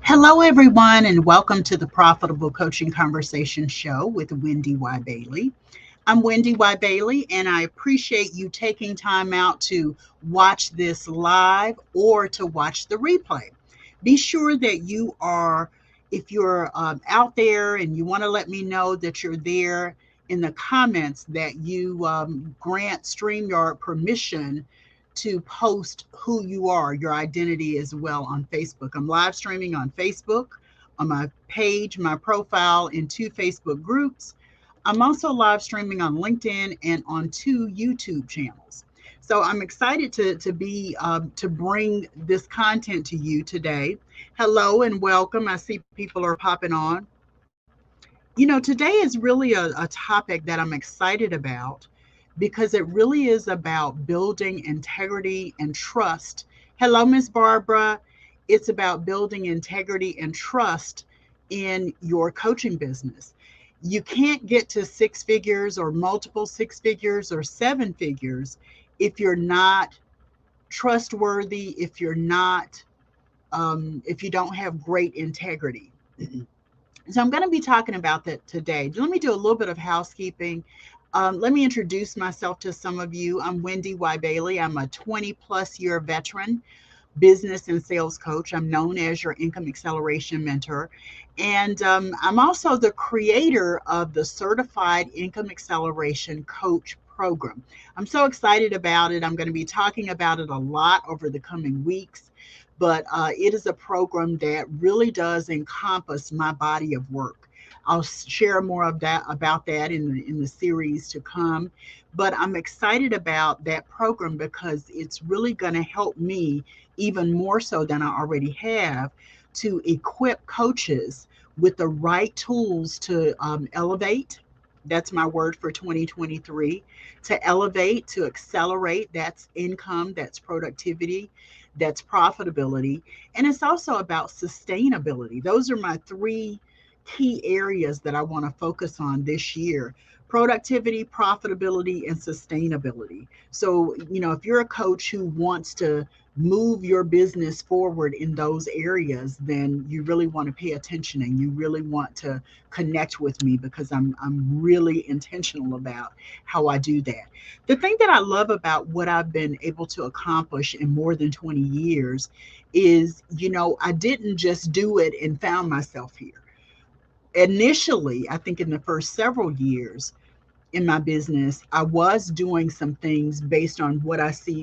Hello, everyone, and welcome to the Profitable Coaching Conversation Show with Wendy Y. Bailey. I'm Wendy Y. Bailey, and I appreciate you taking time out to watch this live or to watch the replay. Be sure that you are, if you're out there and you want to let me know that you're there in the comments, that you grant StreamYard permission to post who you are, your identity as well on Facebook. I'm live streaming on Facebook, on my page, my profile in two Facebook groups. I'm also live streaming on LinkedIn and on two YouTube channels. So I'm excited to bring this content to you today. Hello and welcome. I see people are popping on. Today is really a topic that I'm excited about because it really is about building integrity and trust. Hello, Miss Barbara. It's about building integrity and trust in your coaching business. You can't get to six figures or multiple six figures or seven figures if you're not trustworthy, if you don't have great integrity. So I'm going to be talking about that today. Let me do a little bit of housekeeping. Let me introduce myself to some of you. I'm Wendy Y. Bailey. I'm a 20 plus year veteran business and sales coach. I'm known as your income acceleration mentor. And I'm also the creator of the Certified Income Acceleration Coach program. I'm so excited about it. I'm going to be talking about it a lot over the coming weeks, but it is a program that really does encompass my body of work. I'll share more of that about that in the series to come. But I'm excited about that program because it's really going to help me even more so than I already have to equip coaches with the right tools to elevate. That's my word for 2023. To elevate, to accelerate, that's income, that's productivity, that's profitability. And it's also about sustainability. Those are my three key areas that I want to focus on this year: productivity, profitability, and sustainability. So, if you're a coach who wants to move your business forward in those areas, then you really want to pay attention and you really want to connect with me because I'm really intentional about how I do that. The thing that I love about what I've been able to accomplish in more than 20 years is, I didn't just do it and found myself here. Initially, I think in the first several years in my business, I was doing some things based on what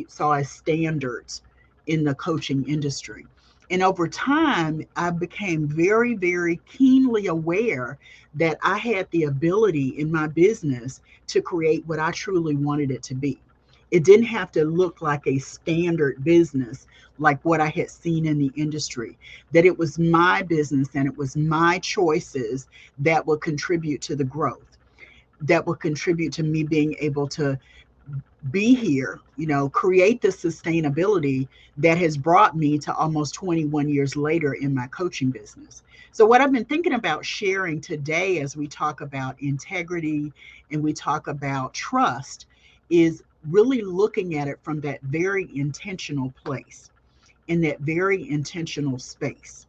saw as standards in the coaching industry. And over time, I became very, very keenly aware that I had the ability in my business to create what I truly wanted it to be. It didn't have to look like a standard business like what I had seen in the industry, that it was my business and it was my choices that would contribute to the growth, that will contribute to me being able to be here, create the sustainability that has brought me to almost 21 years later in my coaching business. So, what I've been thinking about sharing today as we talk about integrity and we talk about trust is really looking at it from that very intentional place, in that very intentional space.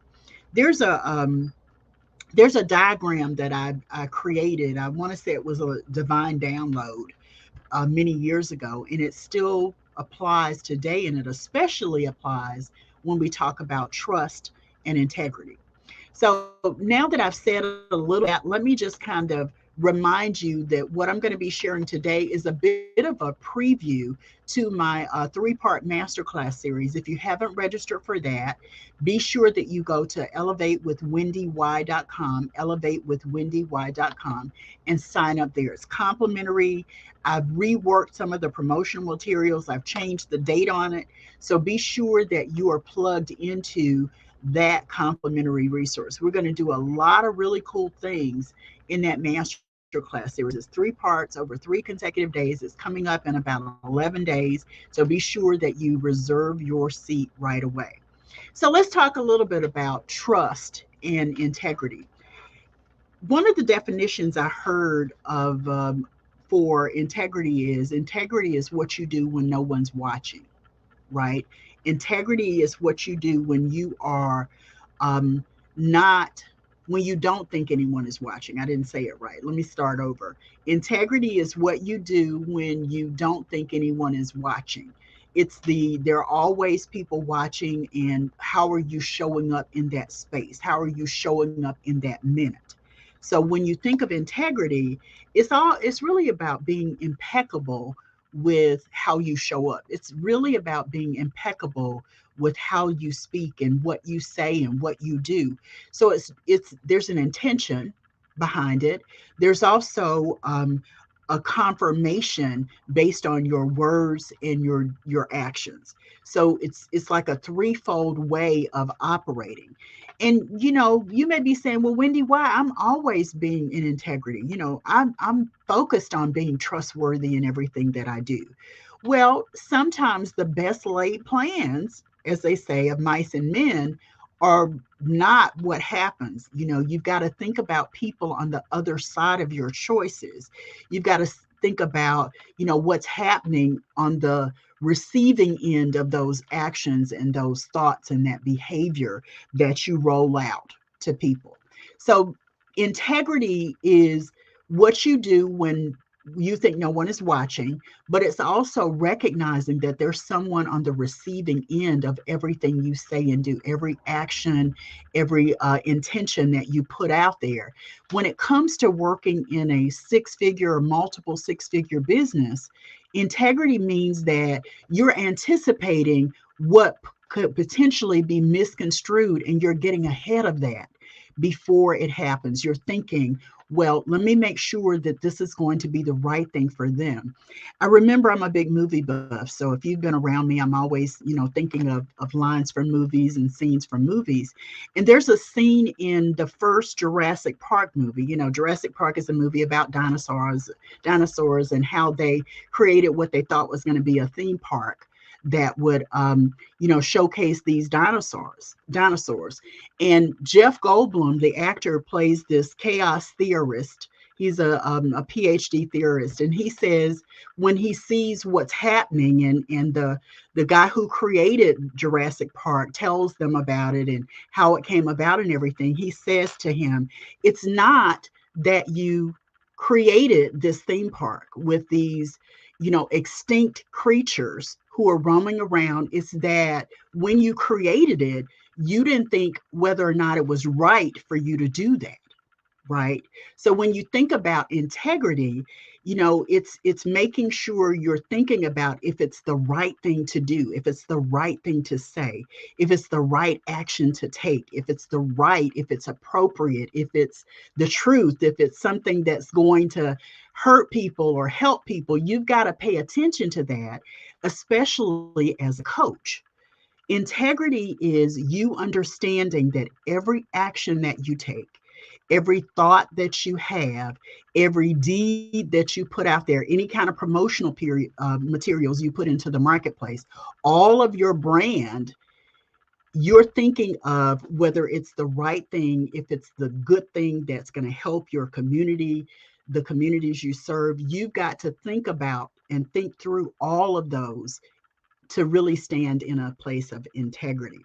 There's a there's a diagram that I created. I want to say it was a divine download many years ago, and it still applies today, and it especially applies when we talk about trust and integrity. So now that I've said a little bit, let me just kind of remind you that what I'm going to be sharing today is a bit of a preview to my three-part masterclass series. If you haven't registered for that, be sure that you go to elevatewithwendy.com, and sign up there. It's complimentary. I've reworked some of the promotional materials. I've changed the date on it. So be sure that you are plugged into that complimentary resource. We're going to do a lot of really cool things in that masterclass series. It's three parts over 3 consecutive days. It's coming up in about 11 days. So be sure that you reserve your seat right away. So let's talk a little bit about trust and integrity. One of the definitions I heard of for integrity is what you do when no one's watching, right? Integrity is what you do when you are not when you don't think anyone is watching. I didn't say it right. Let me start over. Integrity is what you do when you don't think anyone is watching. There are always people watching, and how are you showing up in that space? How are you showing up in that minute? So when you think of integrity, it's really about being impeccable with how you show up. It's really about being impeccable with how you speak and what you say and what you do. So it's there's an intention behind it. There's also a confirmation based on your words and your actions. So it's like a threefold way of operating. And you may be saying, well, Wendy, why? I'm always being in integrity. I'm focused on being trustworthy in everything that I do. Well, sometimes the best laid plans, as they say, of mice and men are not what happens. You've got to think about people on the other side of your choices. You've got to think about, what's happening on the receiving end of those actions and those thoughts and that behavior that you roll out to people. So integrity is what you do when you think no one is watching, but it's also recognizing that there's someone on the receiving end of everything you say and do, every action, every intention that you put out there. When it comes to working in a six-figure or multiple six-figure business, integrity means that you're anticipating what could potentially be misconstrued, and you're getting ahead of that before it happens. You're thinking, well, let me make sure that this is going to be the right thing for them. I remember I'm a big movie buff, so if you've been around me, I'm always, thinking of lines from movies and scenes from movies. And there's a scene in the first Jurassic Park movie. Jurassic Park is a movie about dinosaurs and how they created what they thought was going to be a theme park that would showcase these dinosaurs. And Jeff Goldblum, the actor, plays this chaos theorist. He's a PhD theorist, and he says when he sees what's happening, and the guy who created Jurassic Park tells them about it and how it came about and everything, he says to him, it's not that you created this theme park with these extinct creatures who are roaming around. Is that when you created it, you didn't think whether or not it was right for you to do that, right? So when you think about integrity, it's making sure you're thinking about if it's the right thing to do, if it's the right thing to say, if it's the right action to take, if it's appropriate, if it's the truth, if it's something that's going to hurt people or help people. You've got to pay attention to that, especially as a coach. Integrity is you understanding that every action that you take, every thought that you have, every deed that you put out there, any kind of promotional materials you put into the marketplace, all of your brand, you're thinking of whether it's the right thing, if it's the good thing that's going to help your community, the communities you serve. You've got to think about and think through all of those to really stand in a place of integrity.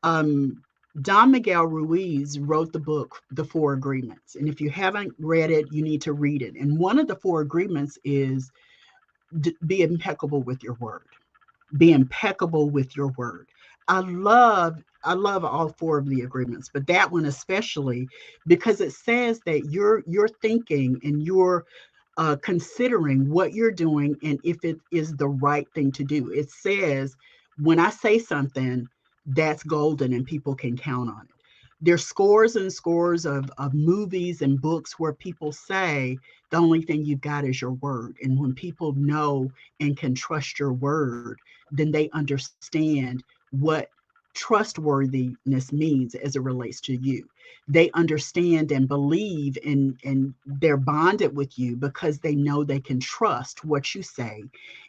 Um, Don Miguel Ruiz wrote the book, The Four Agreements. And if you haven't read it, you need to read it. And one of the four agreements is be impeccable with your word. Be impeccable with your word. I love all four of the agreements, but that one especially, because it says that you're thinking and you're considering what you're doing and if it is the right thing to do. It says, when I say something, that's golden and people can count on it. There's scores and scores of movies and books where people say the only thing you've got is your word. And when people know and can trust your word, then they understand what trustworthiness means as it relates to you. They understand and believe, and they're bonded with you because they know they can trust what you say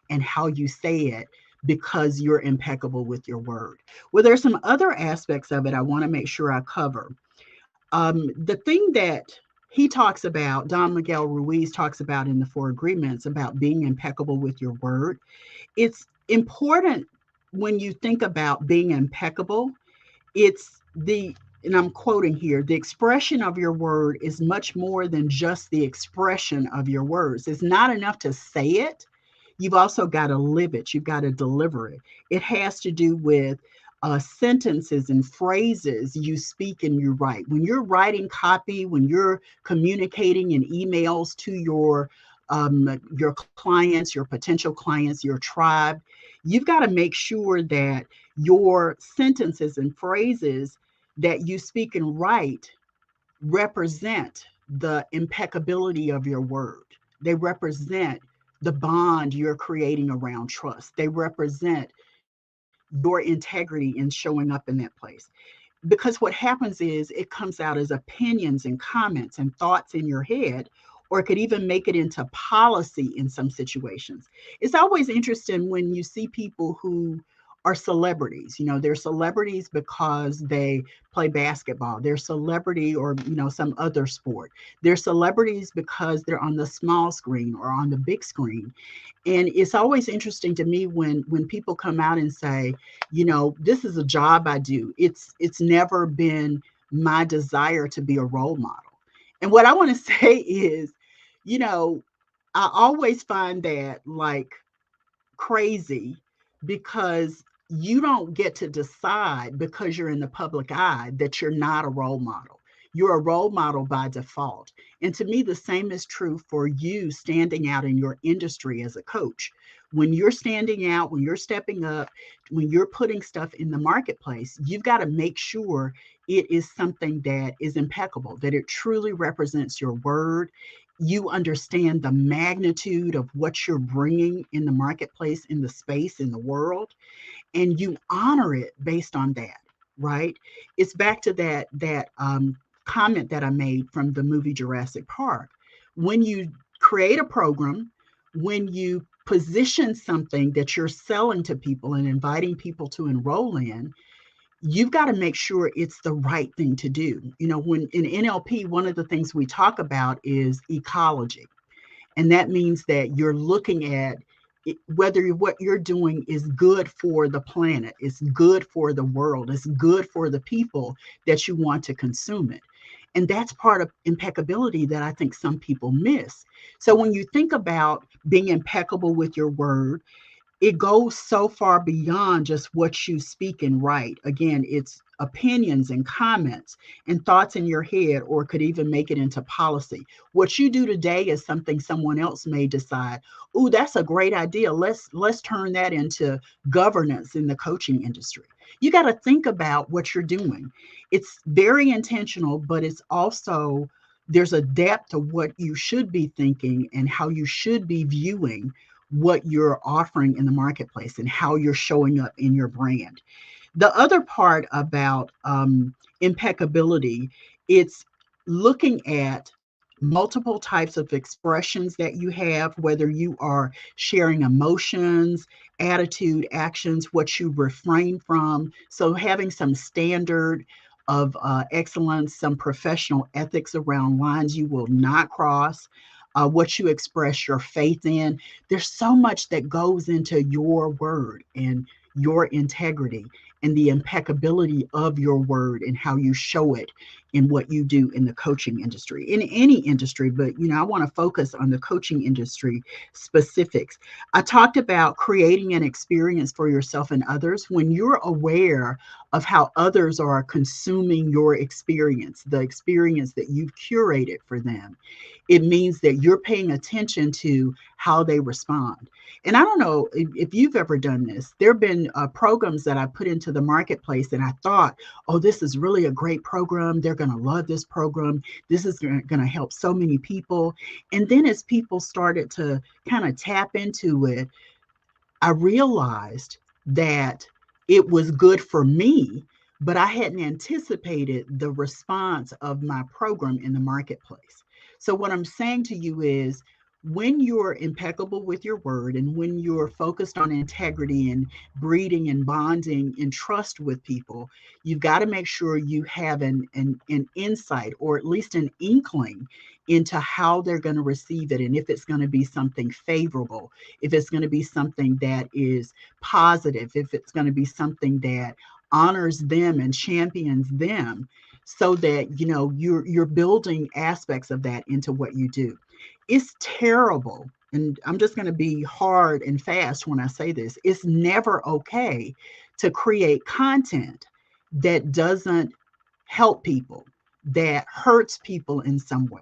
and how you say it, because you're impeccable with your word. Well, there's some other aspects of it I want to make sure I cover. The thing that he talks about, Don Miguel Ruiz talks about in the Four Agreements, about being impeccable with your word. It's important when you think about being impeccable. It's and I'm quoting here, the expression of your word is much more than just the expression of your words. It's not enough to say it. You've also got to live it. You've got to deliver it. It has to do with sentences and phrases you speak and you write. When you're writing copy, when you're communicating in emails to your clients, your potential clients, your tribe, you've got to make sure that your sentences and phrases that you speak and write represent the impeccability of your word. They represent the bond you're creating around trust. They represent your integrity in showing up in that place. Because what happens is it comes out as opinions and comments and thoughts in your head, or it could even make it into policy in some situations. It's always interesting when you see people who are celebrities. They're celebrities because they play basketball. They're celebrity or some other sport. They're celebrities because they're on the small screen or on the big screen. And it's always interesting to me when people come out and say, this is a job I do. It's never been my desire to be a role model. And what I want to say is, you know I always find that like crazy, because you don't get to decide, because you're in the public eye, that you're not a role model. You're a role model by default. And to me, the same is true for you standing out in your industry as a coach. When you're standing out, when you're stepping up, when you're putting stuff in the marketplace, you've got to make sure it is something that is impeccable, that it truly represents your word. You understand the magnitude of what you're bringing in the marketplace, in the space, in the world, and you honor it based on that, right? It's back to that comment that I made from the movie Jurassic Park. When you create a program, when you position something that you're selling to people and inviting people to enroll in, you've got to make sure it's the right thing to do. When in NLP, one of the things we talk about is ecology. And that means that you're looking at whether what you're doing is good for the planet, it's good for the world, it's good for the people that you want to consume it. And that's part of impeccability that I think some people miss. So when you think about being impeccable with your word, it goes so far beyond just what you speak and write. Again, it's opinions and comments and thoughts in your head, or could even make it into policy. What you do today is something someone else may decide, "Ooh, that's a great idea. Let's turn that into governance in the coaching industry." You got to think about what you're doing. It's very intentional, but it's also, there's a depth to what you should be thinking and how you should be viewing what you're offering in the marketplace and how you're showing up in your brand. The other part about impeccability, it's looking at multiple types of expressions that you have, whether you are sharing emotions, attitude, actions, what you refrain from. So having some standard of excellence, some professional ethics around lines you will not cross, what you express your faith in. There's so much that goes into your word and your integrity and the impeccability of your word and how you show it in what you do in the coaching industry, in any industry. But I want to focus on the coaching industry specifics. I talked about creating an experience for yourself and others. When you're aware of how others are consuming your experience, the experience that you've curated for them, it means that you're paying attention to how they respond. And I don't know if you've ever done this. There have been programs that I put into the marketplace, and I thought, oh, this is really a great program. They're going to love this program. This is going to help so many people. And then as people started to kind of tap into it, I realized that it was good for me, but I hadn't anticipated the response of my program in the marketplace. So, what I'm saying to you is, when you're impeccable with your word and when you're focused on integrity and breeding and bonding and trust with people, you've got to make sure you have an insight, or at least an inkling, into how they're going to receive it, and if it's going to be something favorable, if it's going to be something that is positive, if it's going to be something that honors them and champions them. so that you're building aspects of that into what you do. It's terrible, and I'm just going to be hard and fast when I say this. It's never okay to create content that doesn't help people, that hurts people in some way,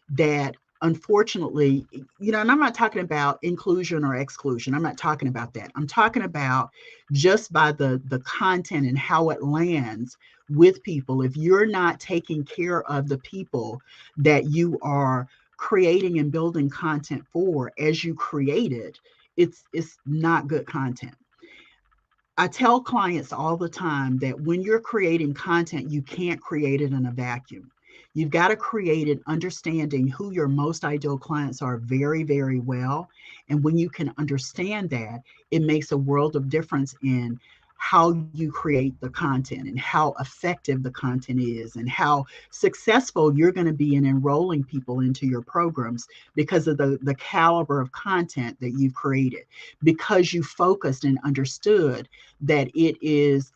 that unfortunately, and I'm not talking about inclusion or exclusion. I'm not talking about that. I'm talking about just by the content and how it lands with people. If you're not taking care of the people that you are creating and building content for as you create it, it's not good content. I tell clients all the time that when you're creating content, you can't create it in a vacuum. You've got to create it understanding who your most ideal clients are very, very well. And when you can understand that, it makes a world of difference in how you create the content and how effective the content is and how successful you're going to be in enrolling people into your programs because of the caliber of content that you've created, because you focused and understood that it is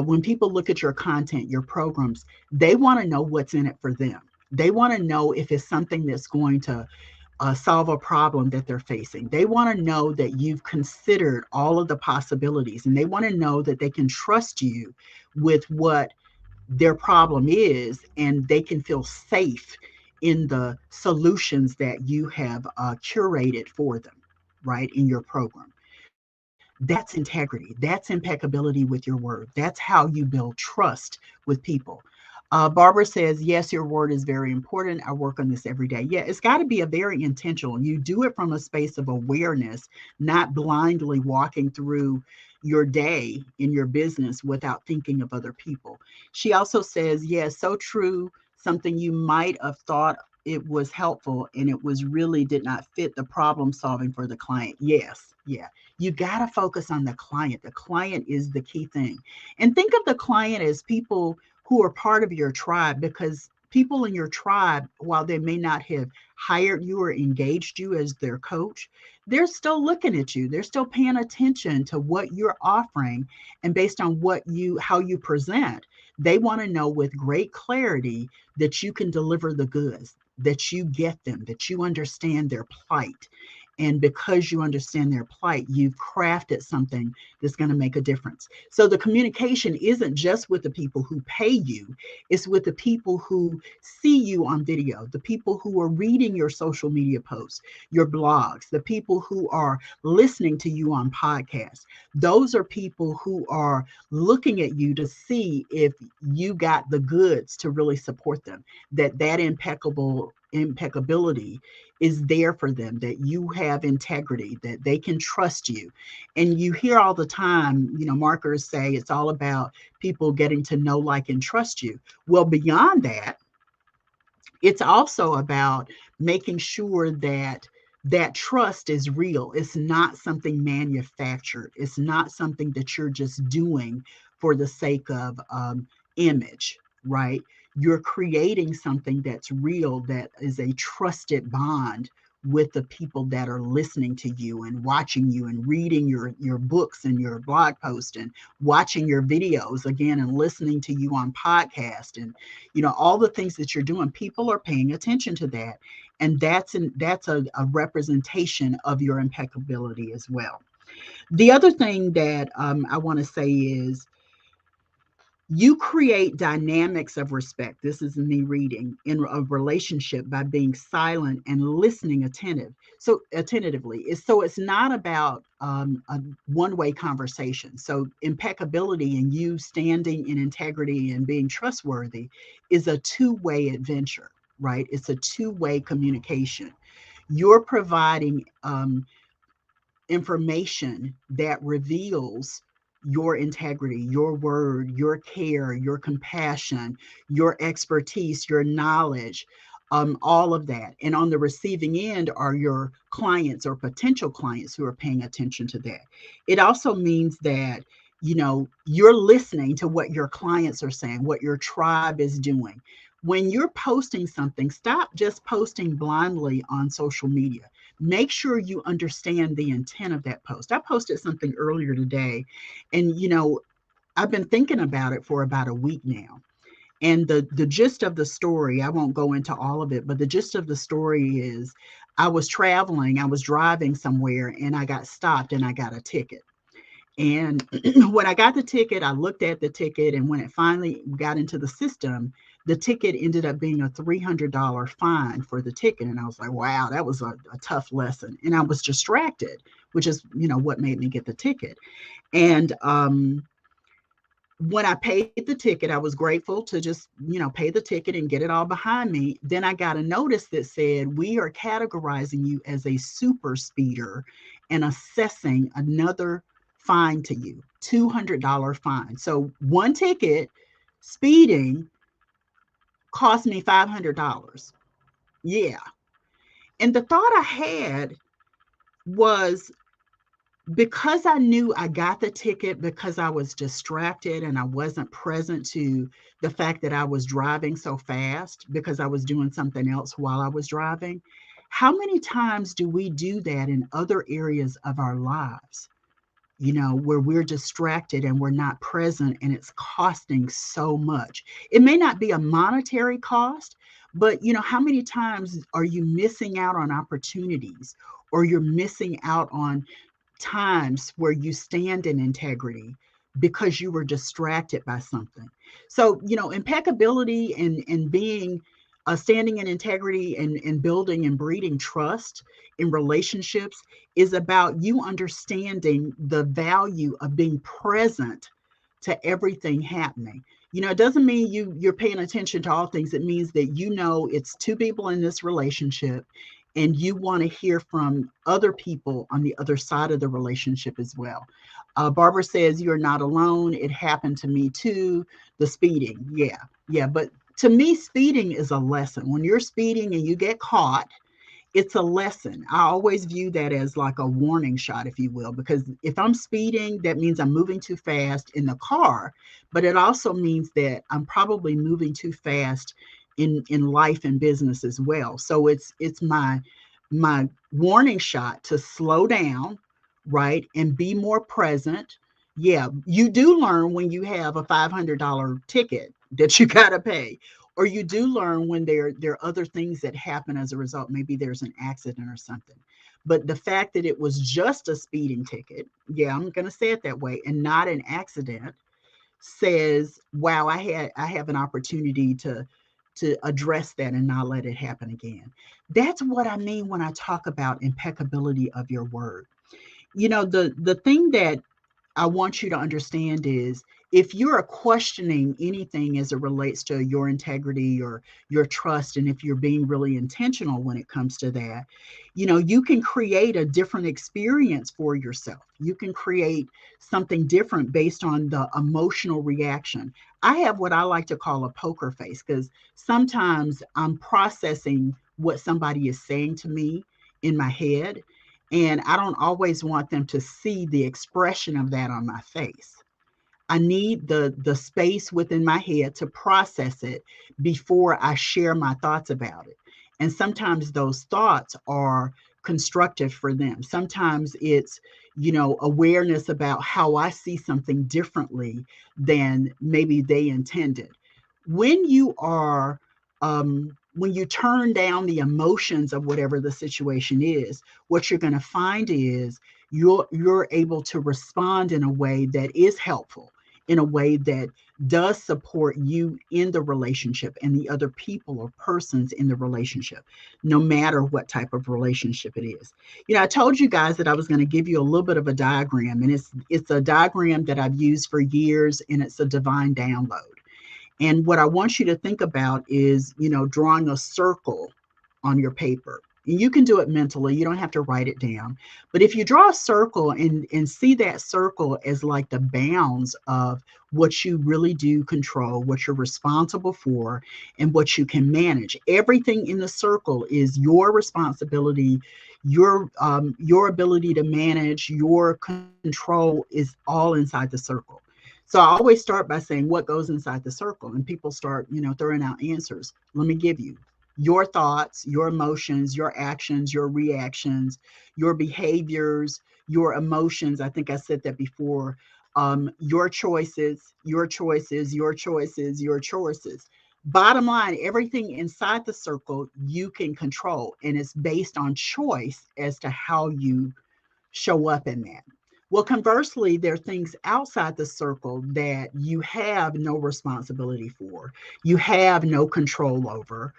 when people look at your content, your programs, they want to know what's in it for them. They want to know if it's something that's going to solve a problem that they're facing. They want to know that you've considered all of the possibilities, and they want to know that they can trust you with what their problem is, and they can feel safe in the solutions that you have curated for them, right, in your program. That's integrity. That's impeccability with your word. That's how you build trust with people. Barbara says, yes, your word is very important. I work on this every day. Yeah, it's got to be a very intentional. You do it from a space of awareness, not blindly walking through your day in your business without thinking of other people. She also says, yes, so true. Something you might have thought it was helpful and it was really did not fit the problem solving for the client. Yes, yeah. You got to focus on the client. The client is the key thing. And think of the client as people who are part of your tribe, because people in your tribe, while they may not have hired you or engaged you as their coach, they're still looking at you. They're still paying attention to what you're offering. And based on how you present, they want to know with great clarity that you can deliver the goods, that you get them, that you understand their plight. And because you understand their plight, you've crafted something that's going to make a difference. So the communication isn't just with the people who pay you, it's with the people who see you on video, the people who are reading your social media posts, your blogs, the people who are listening to you on podcasts. Those are people who are looking at you to see if you got the goods to really support them, that impeccability is there for them, that you have integrity, that they can trust you. And you hear all the time, marketers say it's all about people getting to know, like, and trust you. Well, beyond that, it's also about making sure that that trust is real. It's not something manufactured. It's not something that you're just doing for the sake of image, right? You're creating something that's real, that is a trusted bond with the people that are listening to you and watching you and reading your books and your blog posts and watching your videos again and listening to you on podcast, and all the things that you're doing. People are paying attention to that, and that's a representation of your impeccability as well. The other thing that I want to say is, you create dynamics of respect. This is me reading in a relationship by being silent and listening attentively. So it's not about a one-way conversation. So impeccability and you standing in integrity and being trustworthy is a two-way adventure, right? It's a two-way communication. You're providing information that reveals your integrity, your word, your care, your compassion, your expertise, your knowledge, all of that. And on the receiving end are your clients or potential clients who are paying attention to that. It also means that you're listening to what your clients are saying, what your tribe is doing. When you're posting something, stop just posting blindly on social media. Make sure you understand the intent of that post. I posted something earlier today, and I've been thinking about it for about a week now. And the gist of the story, I won't go into all of it, but the gist of the story is I was traveling, I was driving somewhere, and I got stopped and I got a ticket. And when I got the ticket, I looked at the ticket, and when it finally got into the system, the ticket ended up being a $300 fine for the ticket. And I was like, wow, that was a tough lesson. And I was distracted, which is, what made me get the ticket. And when I paid the ticket, I was grateful to just, pay the ticket and get it all behind me. Then I got a notice that said, we are categorizing you as a super speeder and assessing another fine to you, $200 fine. So one ticket, speeding, cost me $500. Yeah. And the thought I had was, because I knew I got the ticket because I was distracted and I wasn't present to the fact that I was driving so fast because I was doing something else while I was driving. How many times do we do that in other areas of our lives? Where we're distracted and we're not present, and it's costing so much. It may not be a monetary cost, but how many times are you missing out on opportunities, or you're missing out on times where you stand in integrity because you were distracted by something? So, impeccability and being standing in integrity and building and breeding trust in relationships is about you understanding the value of being present to everything happening. It doesn't mean you're paying attention to all things. It means that it's two people in this relationship, and you want to hear from other people on the other side of the relationship as well. Barbara says, you're not alone. It happened to me too. The speeding. Yeah. Yeah. But to me, speeding is a lesson. When you're speeding and you get caught, it's a lesson. I always view that as like a warning shot, if you will, because if I'm speeding, that means I'm moving too fast in the car, but it also means that I'm probably moving too fast in life and business as well. So it's my warning shot to slow down, right, and be more present. Yeah, you do learn when you have a $500 ticket that you got to pay, or you do learn when there are other things that happen as a result. Maybe there's an accident or something. But the fact that it was just a speeding ticket, yeah, I'm going to say it that way, and not an accident, says, wow, I have an opportunity to address that and not let it happen again. That's what I mean when I talk about impeccability of your word. The thing that I want you to understand is, if you're questioning anything as it relates to your integrity or your trust, and if you're being really intentional when it comes to that, you can create a different experience for yourself. You can create something different based on the emotional reaction. I have what I like to call a poker face, because sometimes I'm processing what somebody is saying to me in my head, and I don't always want them to see the expression of that on my face. I need the space within my head to process it before I share my thoughts about it. And sometimes those thoughts are constructive for them. Sometimes it's, awareness about how I see something differently than maybe they intended. When you are when you turn down the emotions of whatever the situation is, what you're going to find is you're able to respond in a way that is helpful, in a way that does support you in the relationship and the other people or persons in the relationship, no matter what type of relationship it is. I told you guys that I was going to give you a little bit of a diagram, and it's a diagram that I've used for years, and it's a divine download. And what I want you to think about is, drawing a circle on your paper. And you can do it mentally, you don't have to write it down. But if you draw a circle and see that circle as like the bounds of what you really do control, what you're responsible for, and what you can manage, everything in the circle is your responsibility. Your ability to manage, your control is all inside the circle. So I always start by saying what goes inside the circle, and people start, throwing out answers. Let me give you your thoughts, your emotions, your actions, your reactions, your behaviors, your emotions. I think I said that before. Your choices, your choices, your choices, your choices. Bottom line, everything inside the circle you can control, and it's based on choice as to how you show up in that. Well, conversely, there are things outside the circle that you have no responsibility for, you have no control over.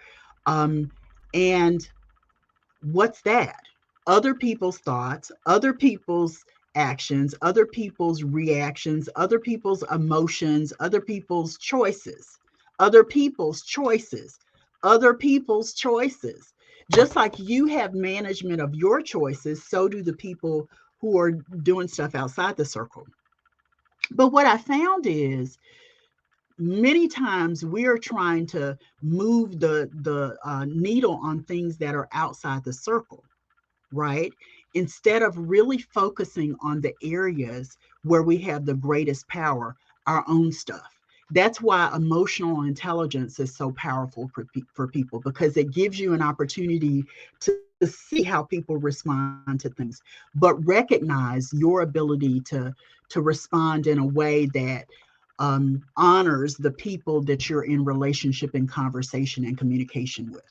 Um, and what's that? Other people's thoughts, other people's actions, other people's reactions, other people's emotions, other people's choices, other people's choices, other people's choices. Just like you have management of your choices, so do the people who are doing stuff outside the circle. But what I found is many times we are trying to move the needle on things that are outside the circle, right? Instead of really focusing on the areas where we have the greatest power, our own stuff. That's why emotional intelligence is so powerful for people, because it gives you an opportunity to see how people respond to things, but recognize your ability to respond in a way that honors the people that you're in relationship and conversation and communication with.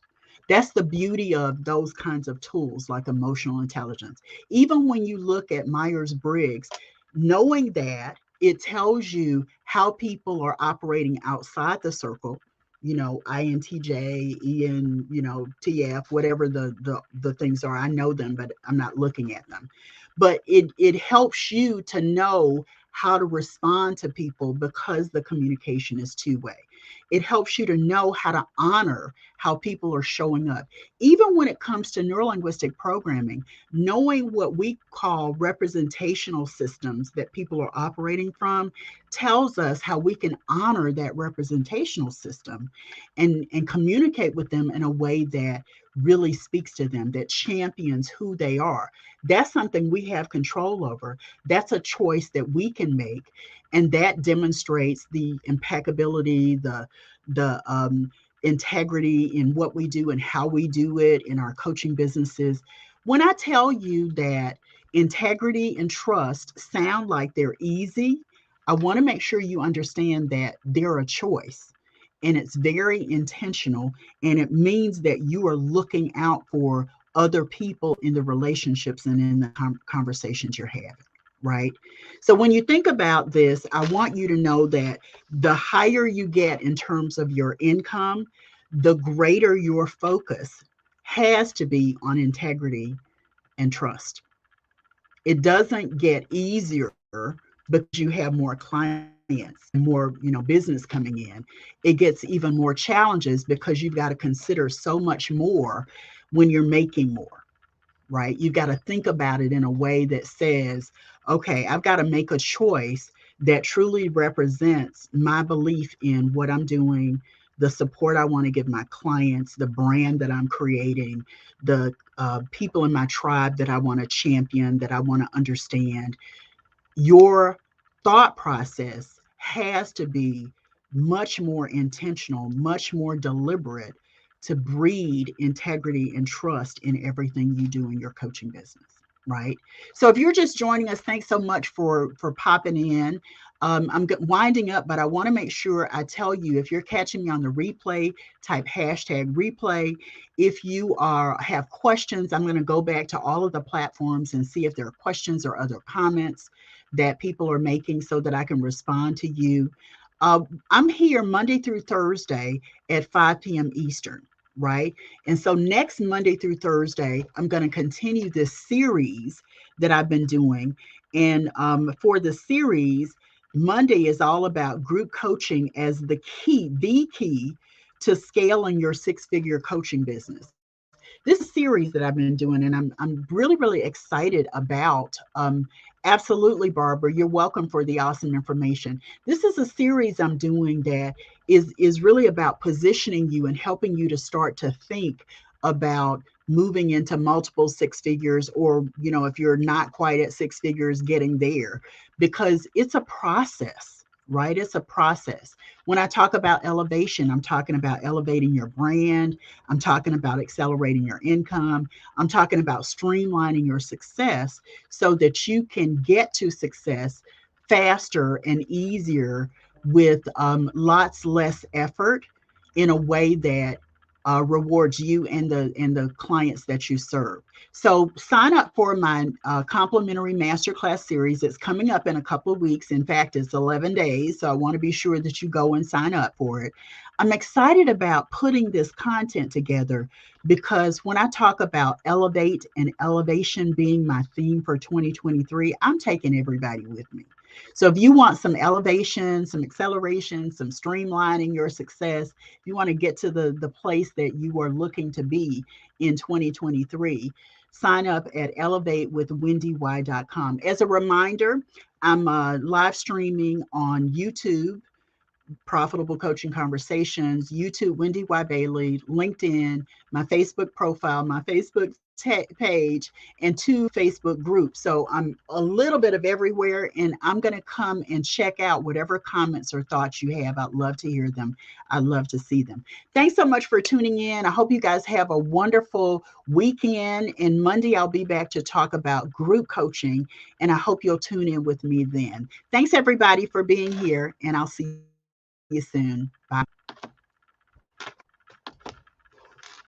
That's the beauty of those kinds of tools like emotional intelligence. Even when you look at Myers Briggs, knowing that it tells you how people are operating outside the circle, INTJ, EN, TF, whatever the things are. I know them, but I'm not looking at them. But it helps you to know how to respond to people because the communication is two-way. It helps you to know how to honor how people are showing up. Even when it comes to neurolinguistic programming, knowing what we call representational systems that people are operating from tells us how we can honor that representational system and communicate with them in a way that really speaks to them, that champions who they are. That's something we have control over. That's a choice that we can make, and that demonstrates the impeccability, the integrity in what we do and how we do it in our coaching businesses. When I tell you that integrity and trust sound like they're easy, I want to make sure you understand that they're a choice, and it's very intentional, and it means that you are looking out for other people in the relationships and in the conversations you're having, right? So when you think about this, I want you to know that the higher you get in terms of your income, the greater your focus has to be on integrity and trust. It doesn't get easier because you have more clients and more, business coming in. It gets even more challenges because you've got to consider so much more when you're making more, right? You've got to think about it in a way that says, okay, I've got to make a choice that truly represents my belief in what I'm doing, the support I want to give my clients, the brand that I'm creating, the people in my tribe that I want to champion, that I want to understand. Your thought process has to be much more intentional, much more deliberate to breed integrity and trust in everything you do in your coaching business, right? So if you're just joining us, thanks so much for popping in. I'm winding up, but I want to make sure I tell you, if you're catching me on the replay, type hashtag replay. If you have questions, I'm going to go back to all of the platforms and see if there are questions or other comments that people are making so that I can respond to you. I'm here Monday through Thursday at 5 p.m. Eastern, right? And so next Monday through Thursday, I'm going to continue this series that I've been doing. And for the series, Monday is all about group coaching as the key to scaling your six-figure coaching business. This is a series that I've been doing, and I'm really, really excited about. Absolutely, Barbara, you're welcome for the awesome information. This is a series I'm doing that is really about positioning you and helping you to start to think about moving into multiple six figures, or if you're not quite at six figures, getting there, because it's a process, right? It's a process. When I talk about elevation, I'm talking about elevating your brand. I'm talking about accelerating your income. I'm talking about streamlining your success so that you can get to success faster and easier with lots less effort in a way that rewards you and the clients that you serve. So sign up for my complimentary masterclass series. It's coming up in a couple of weeks. In fact, it's 11 days. So I want to be sure that you go and sign up for it. I'm excited about putting this content together because when I talk about elevate and elevation being my theme for 2023, I'm taking everybody with me. So if you want some elevation, some acceleration, some streamlining your success, if you want to get to the place that you are looking to be in 2023, sign up at elevatewithwendy.com. As a reminder, I'm live streaming on YouTube, Profitable Coaching Conversations, YouTube, Wendy Y. Bailey, LinkedIn, my Facebook profile, my Facebook page, and 2 Facebook groups. So I'm a little bit of everywhere, and I'm going to come and check out whatever comments or thoughts you have. I'd love to hear them. I'd love to see them. Thanks so much for tuning in. I hope you guys have a wonderful weekend. And Monday, I'll be back to talk about group coaching, and I hope you'll tune in with me then. Thanks, everybody, for being here, and I'll see you soon. Bye.